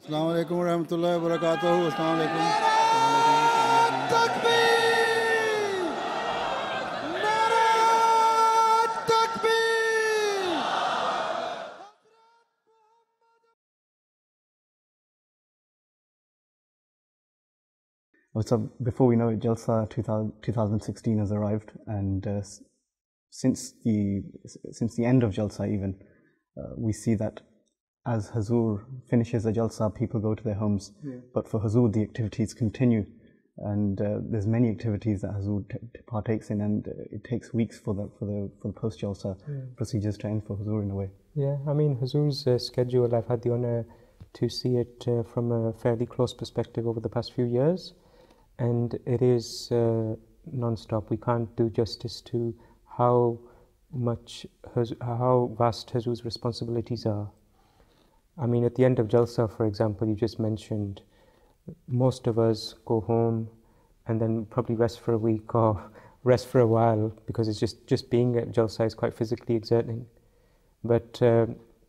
Assalamu alaikum wa rahmatullahi wa barakatuh. Assalamu alaikum. So before we know it, Jalsa 2016 has arrived, and since the end of Jalsa even, we see that as Huzoor finishes a Jalsa, people go to their homes. Yeah. But for Huzoor, the activities continue, and there's many activities that Huzoor partakes in, and it takes weeks for the post Jalsa procedures to end for Huzoor in a way. Yeah, I mean Huzoor's schedule, I've had the honour to see it from a fairly close perspective over the past few years. And it is non-stop. We can't do justice to how vast Huzoor's responsibilities are. I mean, at the end of Jalsa, for example, you just mentioned, most of us go home and then probably rest for a week or rest for a while, because it's just being at Jalsa is quite physically exerting. But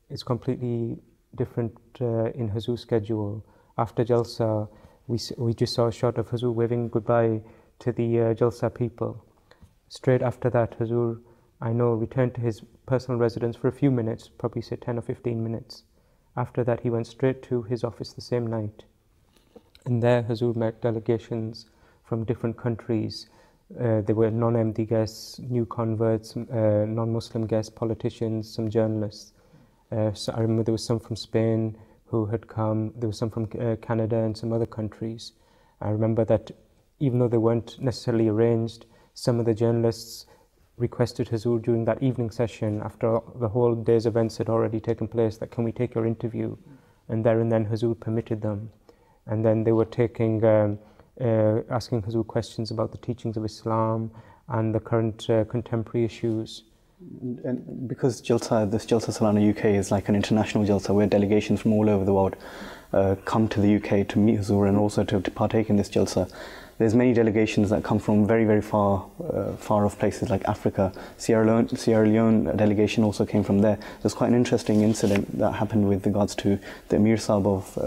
it's completely different in Huzoor's schedule. After Jalsa, we just saw a shot of Huzoor waving goodbye to the Jalsa people. Straight after that, Huzoor, I know, returned to his personal residence for a few minutes, probably say 10 or 15 minutes. After that, he went straight to his office the same night. And there, Huzoor met delegations from different countries. There were non-Ahmadi guests, new converts, non-Muslim guests, politicians, some journalists. So I remember there was some from Spain who had come. There was some from Canada and some other countries. I remember that even though they weren't necessarily arranged, some of the journalists requested Huzoor during that evening session, after the whole day's events had already taken place, that can we take your interview? And there and then Huzoor permitted them. And then they were asking Huzoor questions about the teachings of Islam and the current contemporary issues. And because this Jalsa Salana UK is like an international Jalsa, where delegations from all over the world come to the UK to meet Huzoor and also to partake in this Jalsa. There's many delegations that come from very, very far off places like Africa. Sierra Leone delegation also came from there. There's quite an interesting incident that happened with regards to the Emir Sahib of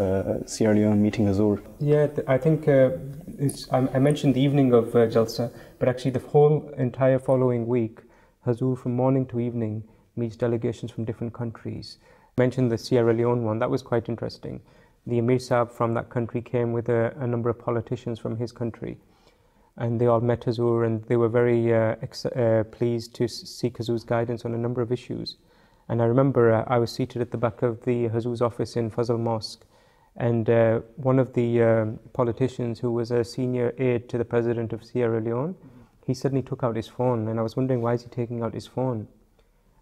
Sierra Leone meeting Huzoor. Yeah, I think I mentioned the evening of Jalsa, but actually the entire following week, Huzoor from morning to evening meets delegations from different countries. I mentioned the Sierra Leone one, that was quite interesting. The Emir Sahib from that country came with a number of politicians from his country, and they all met Huzoor, and they were very pleased to seek Huzoor's guidance on a number of issues. And I remember I was seated at the back of the Huzoor's office in Fazl Mosque, and one of the politicians, who was a senior aide to the president of Sierra Leone, he suddenly took out his phone, and I was wondering, why is he taking out his phone?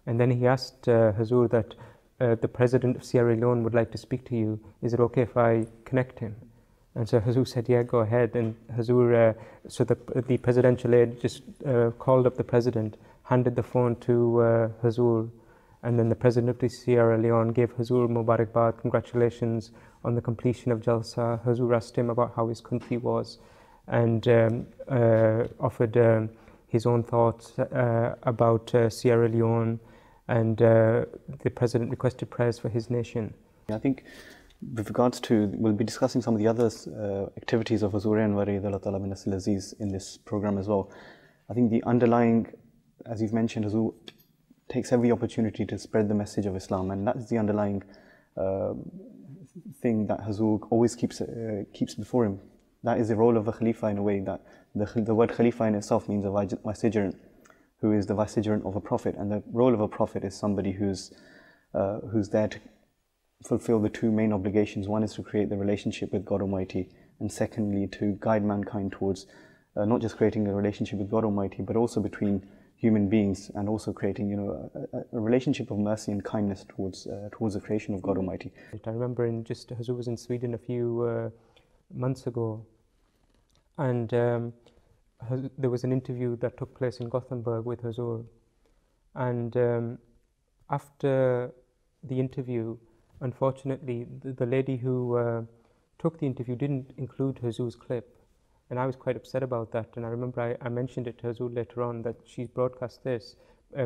And then he asked Huzoor that the president of Sierra Leone would like to speak to you. Is it okay if I connect him? And so Huzoor said, yeah, go ahead. And Huzoor, so the presidential aide just called up the president, handed the phone to Huzoor, and then the president of the Sierra Leone gave Huzoor Mubarakbad, congratulations on the completion of Jalsa. Huzoor asked him about how his country was, and offered his own thoughts about Sierra Leone, and the president requested prayers for his nation. I think with regards to, we'll be discussing some of the other activities of Huzoor and Waridullah Ta'ala bin Asil Aziz in this program as well. I think the underlying, as you've mentioned, Huzoor takes every opportunity to spread the message of Islam, and that's the underlying thing that Huzoor always keeps before him. That is the role of a Khalifa in a way, that the word Khalifa in itself means a vicegerent, who is the vicegerent of a prophet. And the role of a prophet is somebody who's there to fulfill the two main obligations. One is to create the relationship with God Almighty, and secondly to guide mankind towards not just creating a relationship with God Almighty, but also between human beings, and also creating a relationship of mercy and kindness towards the creation of God Almighty. I remember Huzoor was in Sweden a few months ago, and there was an interview that took place in Gothenburg with Huzoor, and after the interview, unfortunately, the lady who took the interview didn't include Huzoor's clip, and I was quite upset about that. And I remember I mentioned it to Huzoor later on, that she's broadcast this,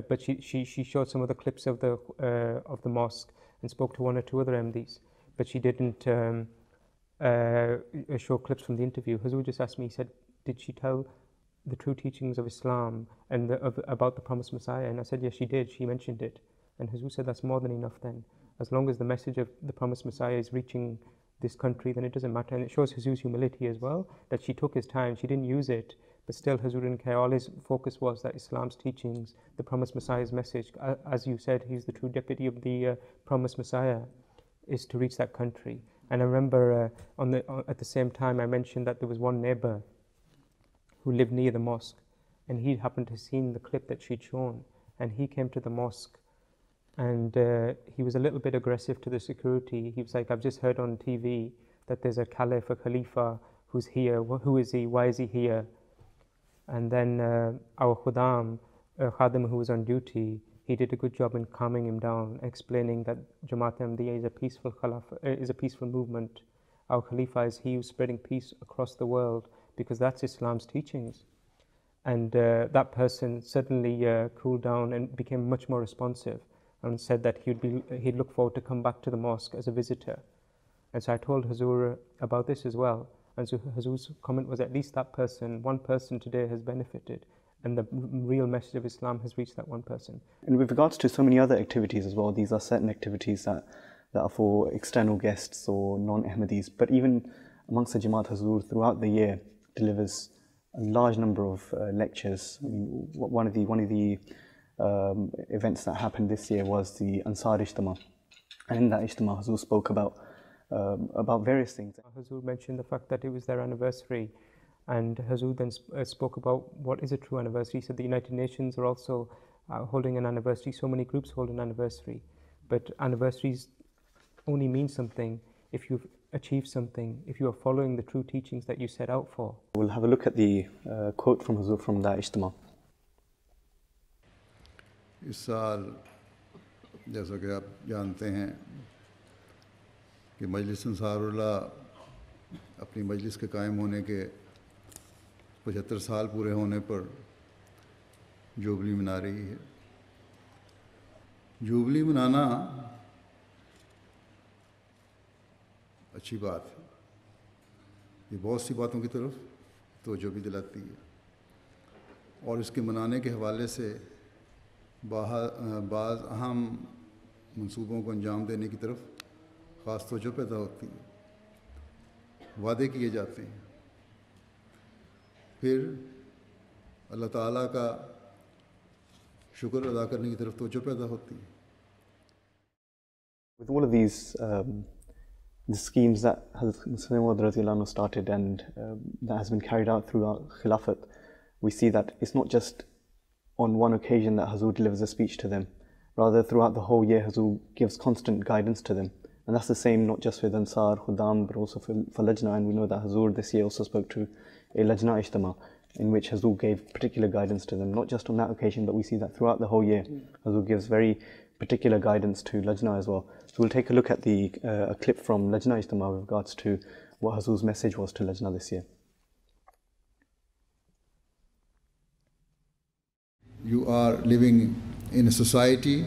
but she showed some of the clips of the mosque and spoke to one or two other MDs. but she didn't show clips from the interview. Huzoor just asked me, he said, did she tell the true teachings of Islam and about the promised Messiah? And I said, yes, she did. She mentioned it. And Huzoor said, that's more than enough then. As long as the message of the promised Messiah is reaching this country, then it doesn't matter. And it shows Huzoor's humility as well, that she took his time. She didn't use it, but still Huzoor didn't care. All his focus was that Islam's teachings, the promised Messiah's message, as you said, he's the true deputy of the promised Messiah, is to reach that country. And I remember at the same time I mentioned that there was one neighbor who lived near the mosque, and he happened to have seen the clip that she'd shown, and he came to the mosque, and he was a little bit aggressive to the security. He was like, I've just heard on TV that there's a caliph, a khalifa who's here. Who is he? Why is he here? And then our khadim who was on duty, he did a good job in calming him down, explaining that Jamaat Ahmadiyya is a peaceful movement. Our khalifa is he who's spreading peace across the world, because that's Islam's teachings. And that person suddenly cooled down and became much more responsive, and said that he'd look forward to come back to the mosque as a visitor. And so I told Huzoor about this as well. And so Huzoor's comment was, at least that person, one person today has benefited, and the real message of Islam has reached that one person. And with regards to so many other activities as well, these are certain activities that are for external guests or non-Ahmadis, but even amongst the Jamaat, Huzoor throughout the year delivers a large number of lectures. I mean, one of the events that happened this year was the Ansar Ijtima, and in that Ijtima Huzoor spoke about various things. Huzoor mentioned the fact that it was their anniversary, and Huzoor then spoke about what is a true anniversary. He said the United Nations are also holding an anniversary. So many groups hold an anniversary, but anniversaries only mean something if you've achieved something, if you are following the true teachings that you set out for. We'll have a look at the quote from Huzoor from that Ijtima. इस साल जैसा कि आप जानते हैं कि मजलिस Ansarullah अपनी मजलिस के कायम होने के 75 साल पूरे होने पर जुबली मना रही है। जुबली मनाना अच्छी बात है, ये बहुत सी बातों की तरफ तवज्जो भी दिलाती है, और इसके मनाने के हवाले से बाज़ अहम मंसूबों को अंजाम देने की तरफ ख़ास तवज्जो पैदा होती है, वादे किए जाते हैं, फिर अल्लाह ताला का शुक्र अदा करने की तरफ तवज्जो पैदा होती है. With all of these the schemes that Muslim Maud started and that has been carried out throughout Khilafat, we see that it's not just on one occasion that Huzoor delivers a speech to them. Rather, throughout the whole year, Huzoor gives constant guidance to them. And that's the same not just with Ansar, Khuddam, but also for Lajna. And we know that Huzoor this year also spoke to a Lajna Ijtima, in which Huzoor gave particular guidance to them. Not just on that occasion, but we see that throughout the whole year, Huzoor gives very particular guidance to Lajna as well. So we'll take a look at a clip from Lajna Ijtima with regards to what Huzoor's message was to Lajna this year. You are living in a society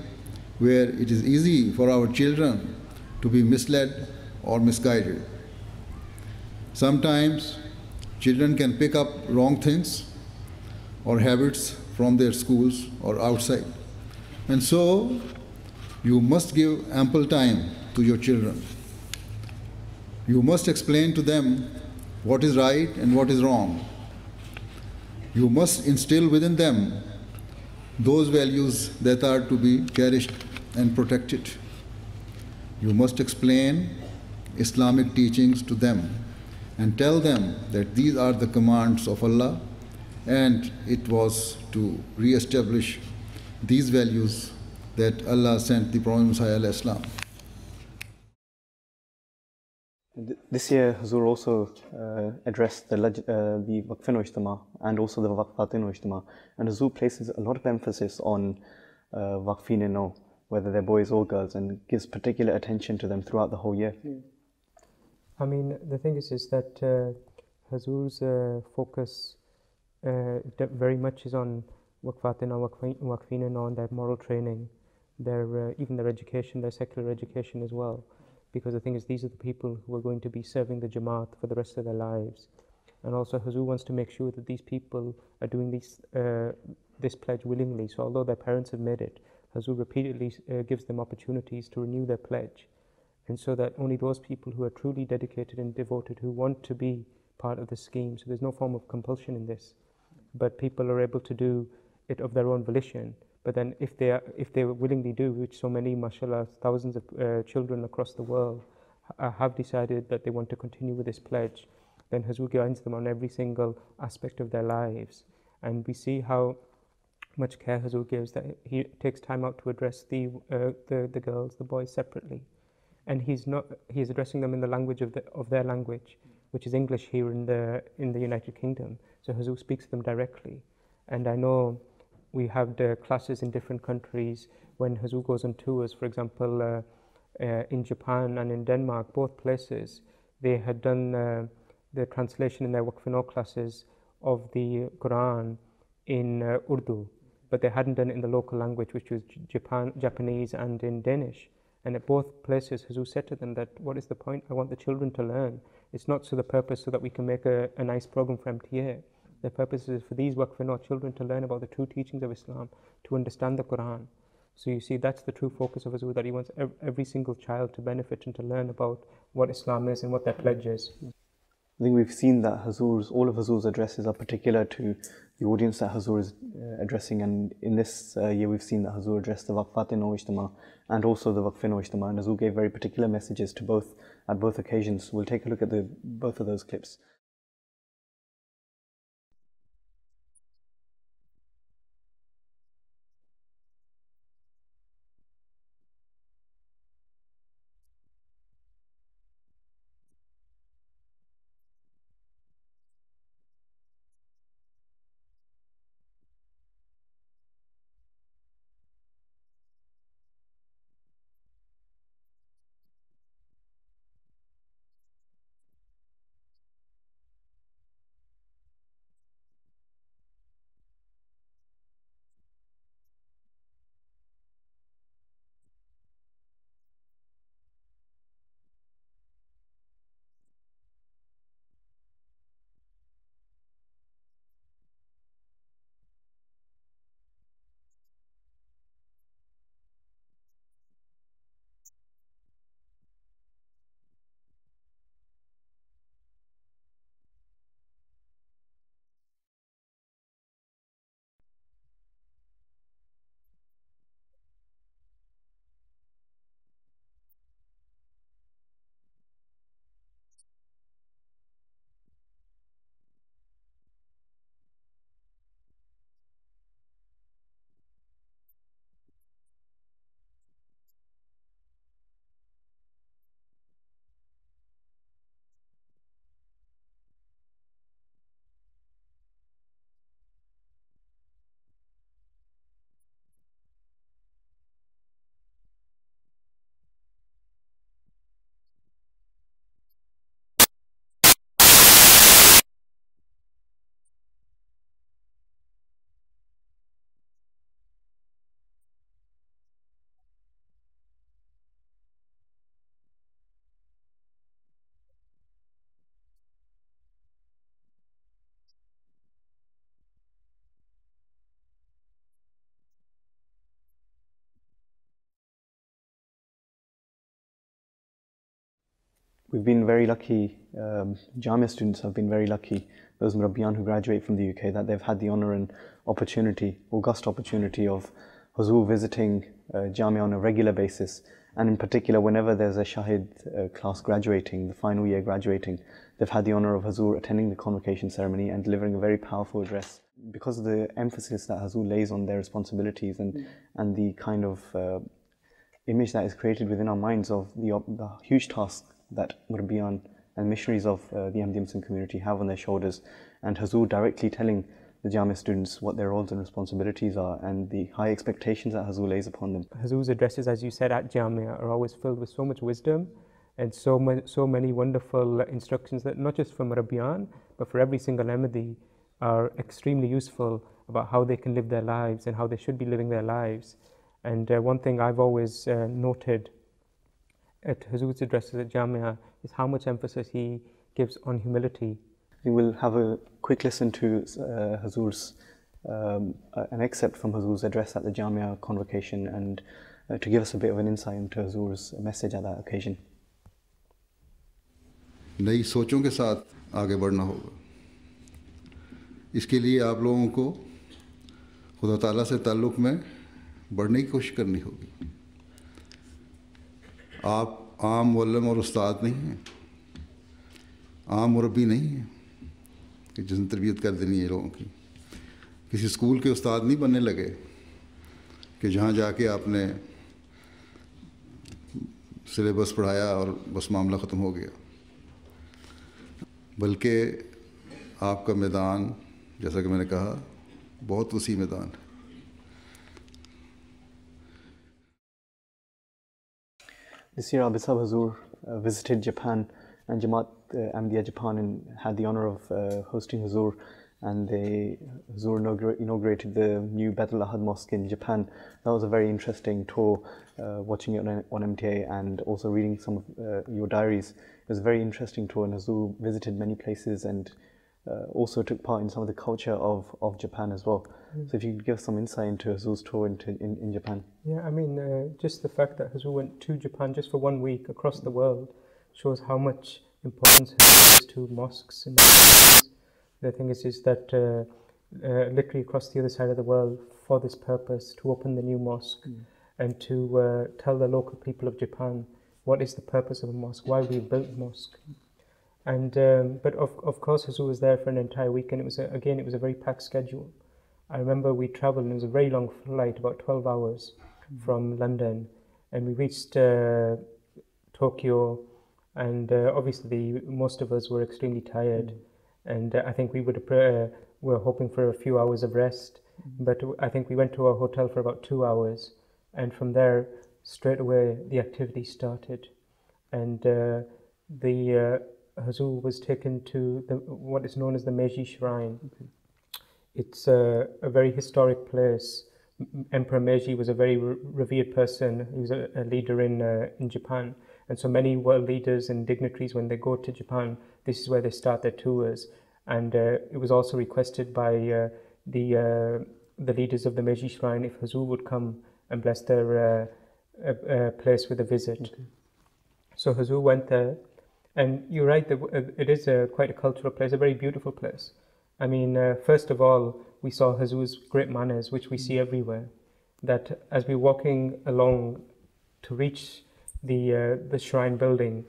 where it is easy for our children to be misled or misguided. Sometimes children can pick up wrong things or habits from their schools or outside. And so you must give ample time to your children. You must explain to them what is right and what is wrong. You must instill within them those values that are to be cherished and protected. You must explain Islamic teachings to them and tell them that these are the commands of Allah, and it was to re-establish these values that Allah sent the Prophet Muhammad Islam. This year, Huzoor also addressed the Waqfino Ijtima and also the Waqfatino Ijtima, and Huzoor places a lot of emphasis on Waqfino, whether they're boys or girls, and gives particular attention to them throughout the whole year. I mean, the thing is that Huzoor's focus very much is on Waqfatino, Waqfino, and their moral training, even their education, their secular education as well. because the thing is, these are the people who are going to be serving the Jamaat for the rest of their lives. And also Huzoor wants to make sure that these people are doing this pledge willingly. So although their parents have made it, Huzoor repeatedly gives them opportunities to renew their pledge. And so that only those people who are truly dedicated and devoted, who want to be part of the scheme, so there's no form of compulsion in this, but people are able to do it of their own volition. But then if they willingly do, which so many, mashallah, thousands of children across the world have decided that they want to continue with this pledge, then Huzoor guides them on every single aspect of their lives. And we see how much care Huzoor gives, that he takes time out to address the girls, the boys separately. And he's addressing them in the language of their language, which is English here in the United Kingdom. So Huzoor speaks to them directly. And I know we have the classes in different countries when Huzoor goes on tours. For example, in Japan and in Denmark, both places, they had done the translation in their Waqf classes of the Quran in Urdu, but they hadn't done it in the local language, which was Japanese and in Danish. And at both places, Huzoor said to them that, what is the point? I want the children to learn. It's not so that we can make a nice program for MTA. The purpose is for these Waqf children to learn about the true teachings of Islam, to understand the Quran. So you see, that's the true focus of Huzoor, that he wants every single child to benefit and to learn about what Islam is and what their pledge is. I think we've seen that all of Huzoor's addresses are particular to the audience that Huzoor is addressing, and in this year we've seen that Huzoor addressed the Waqfat-e-Nau Ijtima and also the Waqf-e-Nau Ijtima, and Huzoor gave very particular messages to at both occasions. We'll take a look at both of those clips. We've been very lucky, Jamia students have been very lucky, those Murabbiyan who graduate from the UK, that they've had the honour and august opportunity of Huzoor visiting Jamia on a regular basis. And in particular, whenever there's a Shahid class graduating, the final year graduating, they've had the honour of Huzoor attending the convocation ceremony and delivering a very powerful address. Because of the emphasis that Huzoor lays on their responsibilities and the kind of image that is created within our minds of the huge task that Murabbiyan and missionaries of the Ahmadiyya Muslim community have on their shoulders, and Huzoor directly telling the Jamia students what their roles and responsibilities are and the high expectations that Huzoor lays upon them. Huzoor's addresses, as you said, at Jamia are always filled with so much wisdom and so many wonderful instructions that not just for Murabbiyan but for every single Ahmadi are extremely useful about how they can live their lives and how they should be living their lives. And one thing I've always noted at Huzoor's addresses at Jamia is how much emphasis he gives on humility. We'll have a quick listen to Huzoor's, an excerpt from Huzoor's address at the Jamia convocation, and to give us a bit of an insight into Huzoor's message at that occasion. नई सोचों के साथ आगे बढ़ना होगा। इसके लिए आप लोगों को खुदा ताला से ताल्लुक़ में बढ़ने की कोशिश करनी होगी। आप आम मुअल्लिम और उस्ताद नहीं हैं, आम मुरब्बी नहीं हैं कि जिसने तरबियत कर देनी है लोगों की। किसी स्कूल के उस्ताद नहीं बनने लगे कि जहाँ जाके आपने सिलेबस पढ़ाया और बस मामला ख़त्म हो गया, बल्कि आपका मैदान, जैसा कि मैंने कहा, बहुत वसी मैदान है। This year, Abid Sahib Huzoor visited Japan, and Jamaat Ahmadiyya Japan had the honor of hosting Huzoor, and Huzoor inaugurated the new Beit al-Ahad Mosque in Japan. That was a very interesting tour, watching it on MTA and also reading some of your diaries. It was a very interesting tour, and Huzoor visited many places and also took part in some of the culture of Japan as well. So if you could give some insight into Huzoor's tour in Japan. Yeah, I mean, just the fact that Huzoor went to Japan just for 1 week across the world shows how much importance Huzoor is to mosques in the countries. The thing is that literally across the other side of the world for this purpose, to open the new mosque and to tell the local people of Japan what is the purpose of a mosque, why we built the mosque. And but of course Huzoor was there for an entire week, and it was a very packed schedule. I remember we travelled, and it was a very long flight, about 12 hours from London, and we reached Tokyo, and obviously most of us were extremely tired, and I think we were hoping for a few hours of rest, but I think we went to our hotel for about 2 hours, and from there straight away the activity started, and Huzoor was taken to what is known as the Meiji Shrine. It's a very historic place. Emperor Meiji was a very revered person. He was a leader in Japan, and so many world leaders and dignitaries, when they go to Japan, this is where they start their tours. And it was also requested by the leaders of the Meiji Shrine if Huzoor would come and bless their place with a visit. Okay. So Huzoor went there. And you're right, it is quite a cultural place, a very beautiful place. I mean, first of all, we saw Huzoor's great manners, which we see everywhere. That as we're walking along to reach the shrine building,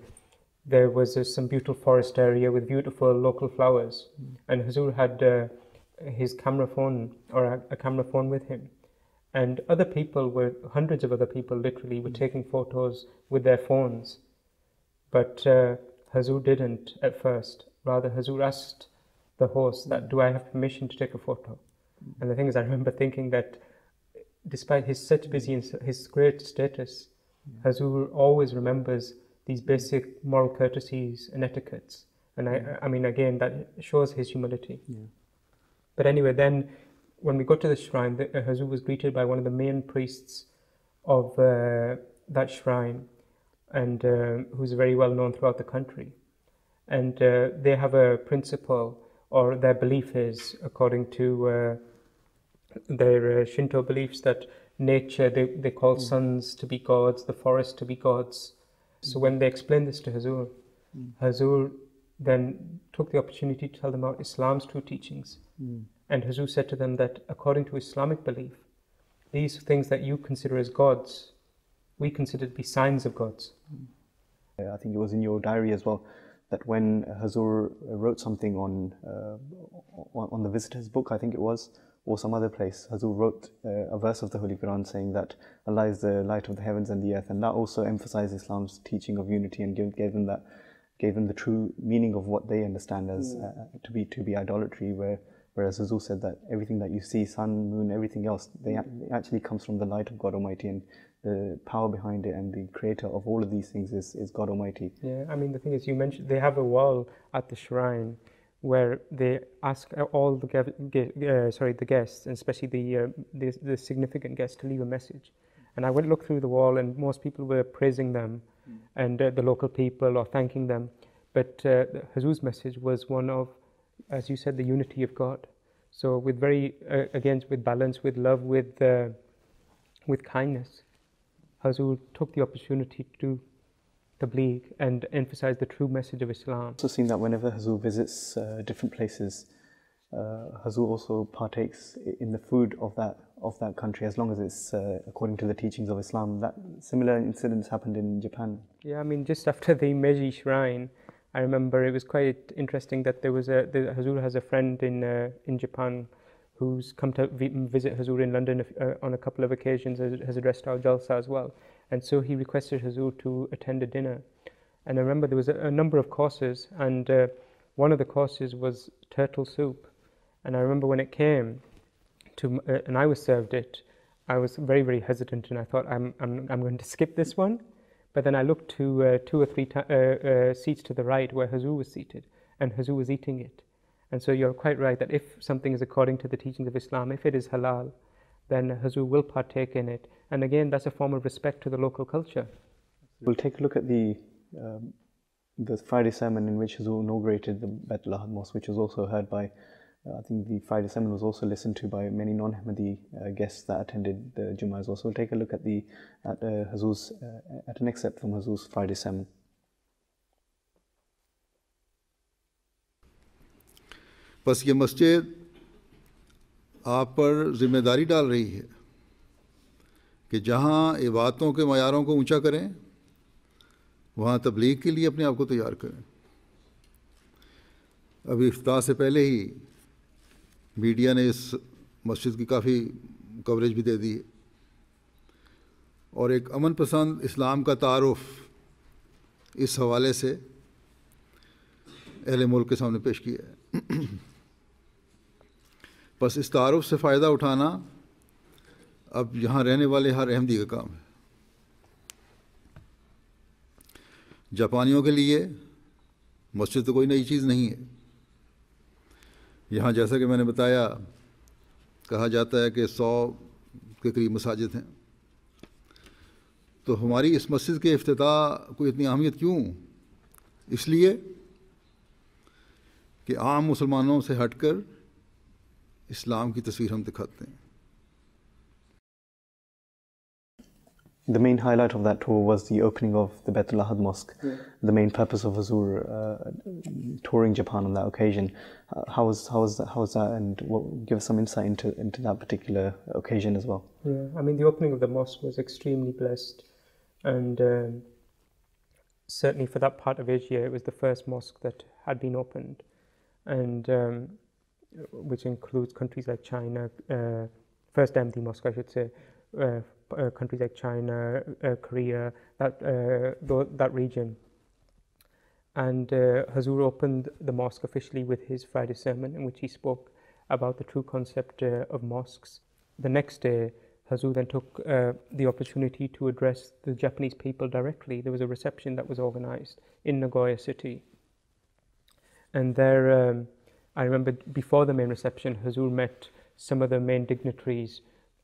there was some beautiful forest area with beautiful local flowers. And Huzoor had his camera phone, or a camera phone with him. And hundreds of other people literally were taking photos with their phones. But Huzoor didn't at first. Rather, Huzoor asked the host that, do I have permission to take a photo? And the thing is, I remember thinking that despite his such busy and his great status, Huzoor always remembers these basic moral courtesies and etiquettes. And I mean, again, that shows his humility. Yeah. But anyway, then when we got to the shrine, Huzoor was greeted by one of the main priests of that shrine, and who's very well known throughout the country. And they have a principle, or their belief is, according to their Shinto beliefs, that nature, they call suns to be gods, the forest to be gods. So when they explained this to Huzoor, Huzoor then took the opportunity to tell them about Islam's true teachings. And Huzoor said to them that according to Islamic belief, these things that you consider as gods, we consider to be signs of gods. I think it was in your diary as well that when Huzoor wrote something on the visitor's book, I think it was, or some other place, Huzoor wrote a verse of the Holy Quran saying that Allah is the light of the heavens and the earth, and that also emphasized Islam's teaching of unity and gave them the true meaning of what they understand as to be idolatry. Whereas Huzoor said that everything that you see, sun, moon, everything else, it actually comes from the light of God Almighty, and the power behind it and the creator of all of these things is God Almighty. Yeah, I mean, the thing is, you mentioned they have a wall at the shrine where they ask all the guests, and especially the significant guests, to leave a message. And I went look through the wall, and most people were praising them and the local people, or thanking them. But Huzoor's message was one of, as you said, the unity of God. So with again, with balance, with love, with kindness, Huzoor took the opportunity to do tabligh and emphasize the true message of Islam. I've also seen that whenever Huzoor visits different places, Huzoor also partakes in the food of that country, as long as it's according to the teachings of Islam. That similar incidents happened in Japan. Yeah, I mean, just after the Meiji Shrine, I remember it was quite interesting that there was Huzoor has a friend in Japan who's come to visit Huzoor in London on a couple of occasions, has addressed our Jalsa as well. And so he requested Huzoor to attend a dinner. And I remember there was a number of courses, and one of the courses was turtle soup. And I remember when it came to, and I was served it, I was very, very hesitant, and I thought, I'm going to skip this one. But then I looked to 2 or 3 seats to the right where Huzoor was seated, and Huzoor was eating it. And so you're quite right that if something is according to the teachings of Islam, if it is halal, then Huzoor will partake in it. And again, that's a form of respect to the local culture. We'll take a look at the Friday sermon in which Huzoor inaugurated the Baitul Ahad Mosque, which was also heard by, I think the Friday sermon was also listened to by many non-Ahmadi guests that attended the Jummah as well. So we'll take a look at an excerpt from Huzoor's Friday sermon. बस ये मस्जिद आप पर ज़िम्मेदारी डाल रही है कि जहाँ इबादतों के मयारों को ऊंचा करें, वहाँ तबलीग के लिए अपने आप को तैयार करें। अभी इफ्ताह से पहले ही मीडिया ने इस मस्जिद की काफ़ी कवरेज भी दे दी है और एक अमन पसंद इस्लाम का तारुफ इस हवाले से अहले मुल्क के सामने पेश किया है। बस इस तारुफ से फ़ायदा उठाना अब यहाँ रहने वाले हर अहमदी का काम है। जापानियों के लिए मस्जिद तो कोई नई चीज़ नहीं है। यहाँ जैसा कि मैंने बताया, कहा जाता है कि 100 के करीब मसाजिद हैं। तो हमारी इस मस्जिद के इफ्तिताह को इतनी अहमियत क्यों? इसलिए कि आम मुसलमानों से हटकर इस्लाम की तस्वीर हम दिखाते हैं। The main highlight of that tour was the opening of the Baitul Ahad Mosque. Yeah. The main purpose of Huzoor touring Japan on that occasion. How was that, and give us some insight into that particular occasion as well. Yeah, I mean, the opening of the mosque was extremely blessed, and certainly for that part of Asia, it was the first mosque that had been opened, and which includes countries like China, first Ahmadi mosque, I should say. Countries like China, Korea, that region. And Huzoor opened the mosque officially with his Friday sermon, in which he spoke about the true concept of mosques. The next day, Huzoor then took the opportunity to address the Japanese people directly. There was a reception that was organized in Nagoya city. And there, I remember before the main reception, Huzoor met some of the main dignitaries,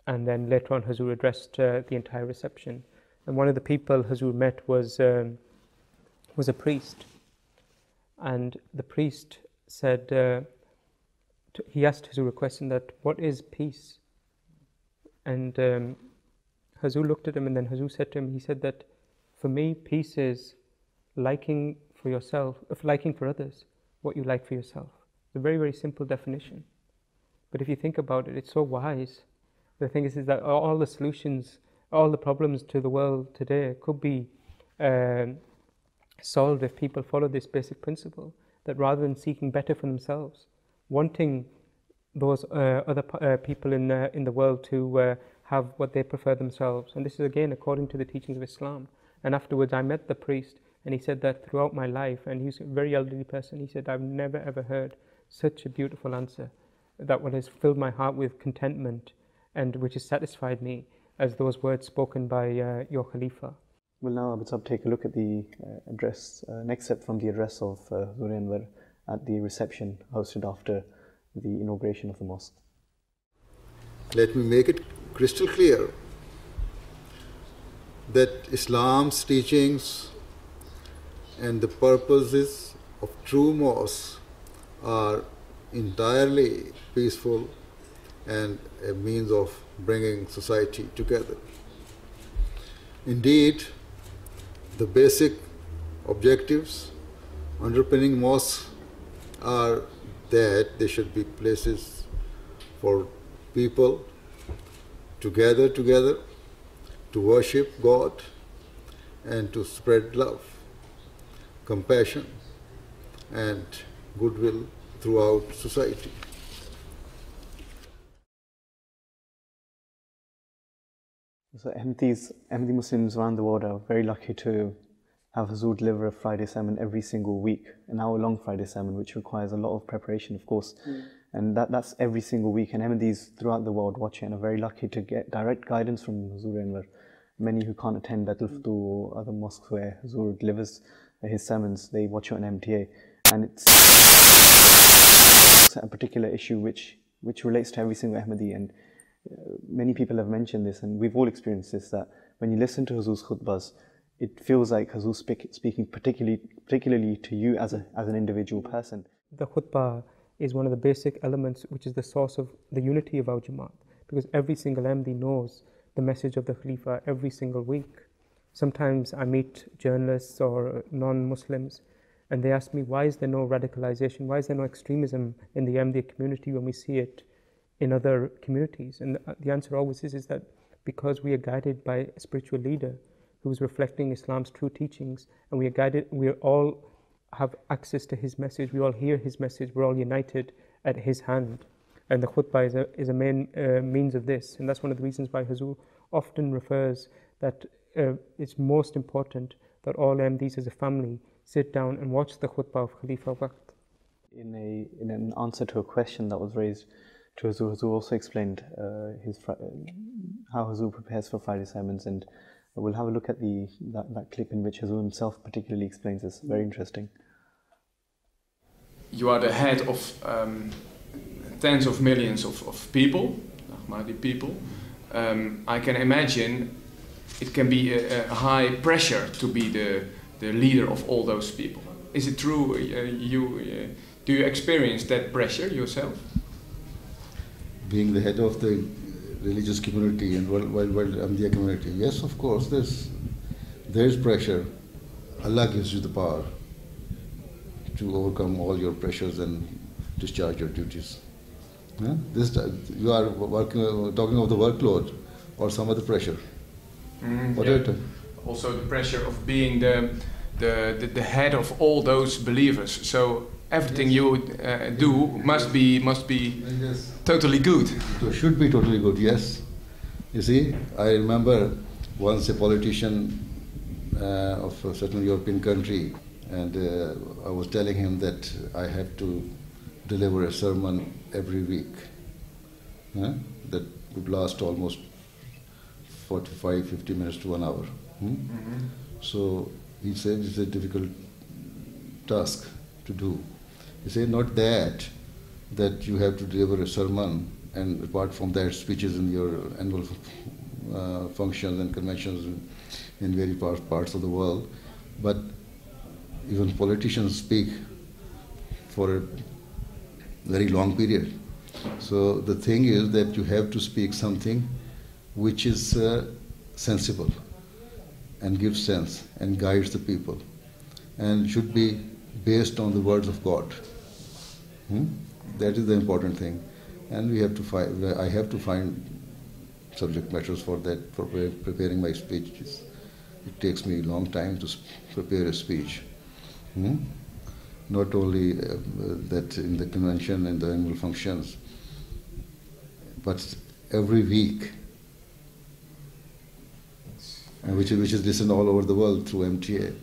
and then later on Huzoor addressed the entire reception. And one of the people Huzoor met was a priest. And the priest said, he asked Huzoor a question that, what is peace? And Huzoor looked at him, and then Huzoor said to him, he said that, for me, peace is liking for yourself, liking for others what you like for yourself. It's a very, very simple definition. But if you think about it, it's so wise. The thing is that all the solutions, all the problems to the world today could be solved if people follow this basic principle, that rather than seeking better for themselves, wanting those other people in the world to have what they prefer themselves. And this is again according to the teachings of Islam. And afterwards I met the priest, and he said that throughout my life, and he's a very elderly person, he said, I've never ever heard such a beautiful answer, that what has filled my heart with contentment, and which has satisfied me, as those words spoken by your Khalifa. We'll now, Abu Sab, take a look at the address, an excerpt from the address of Huzoor Anwar at the reception hosted after the inauguration of the mosque. Let me make it crystal clear that Islam's teachings and the purposes of true mosques are entirely peaceful and a means of bringing society together. Indeed, the basic objectives underpinning mosques are that they should be places for people to gather together, to worship God, and to spread love, compassion, and goodwill throughout society. So Ahmadi Muslims around the world are very lucky to have Huzoor deliver a Friday sermon every single week, an hour-long Friday sermon, which requires a lot of preparation, of course. And that's every single week. And Ahmadis throughout the world watch it and are very lucky to get direct guidance from Huzoor Anwar. Many who can't attend Baitul Futuh or other mosques where Huzoor delivers his sermons, they watch it on MTA. And it's a particular issue which relates to every single Ahmadi. And many people have mentioned this, and we've all experienced this, that when you listen to Huzoor's khutbahs, it feels like Huzoor speaking particularly to you as an individual person. The khutbah is one of the basic elements which is the source of the unity of our Jamaat, because every single Ahmadi knows the message of the Khalifa every single week. Sometimes I meet journalists or non-Muslims and they ask me, why is there no radicalization, why is there no extremism in the Ahmadi community when we see it in other communities? And the answer always is that because we are guided by a spiritual leader who is reflecting Islam's true teachings, and we all have access to his message, we all hear his message, we're all united at his hand. And the khutbah is a main means of this. And that's one of the reasons why Huzoor often refers that it's most important that all Ahmadis as a family sit down and watch the khutbah of Khalifa Waqt. In an answer to a question that was raised to Huzoor, Huzoor also explained how Huzoor prepares for Friday sermons, and we'll have a look at that clip in which Huzoor himself particularly explains this. Very interesting. You are the head of tens of millions of people, Ahmadi people. I can imagine it can be a high pressure to be the leader of all those people. Is it true? Do you experience that pressure yourself? Being the head of the religious community and world Ahmadiyya community, yes, of course, there is pressure. Allah gives you the power to overcome all your pressures and discharge your duties. Yeah? You are talking of the workload or some other pressure. Also the pressure of being the head of all those believers. So everything you do must be totally good. It should be totally good, yes. You see, I remember once a politician of a certain European country, and I was telling him that I have to deliver a sermon every week. That would last almost 45-50 minutes to 1 hour. So he said it's a difficult task to do. He said not that you have to deliver a sermon and apart from that speeches in your annual functions and conventions in various parts of the world, but even politicians speak for a very long period. So the thing is that you have to speak something which is sensible and gives sense and guides the people and should be based on the words of God. That is the important thing, and we have to find. I have to find subject matters for that, for preparing my speeches. It takes me a long time to prepare a speech. Not only that in the convention and the annual functions, but every week, which is listened all over the world through MTA.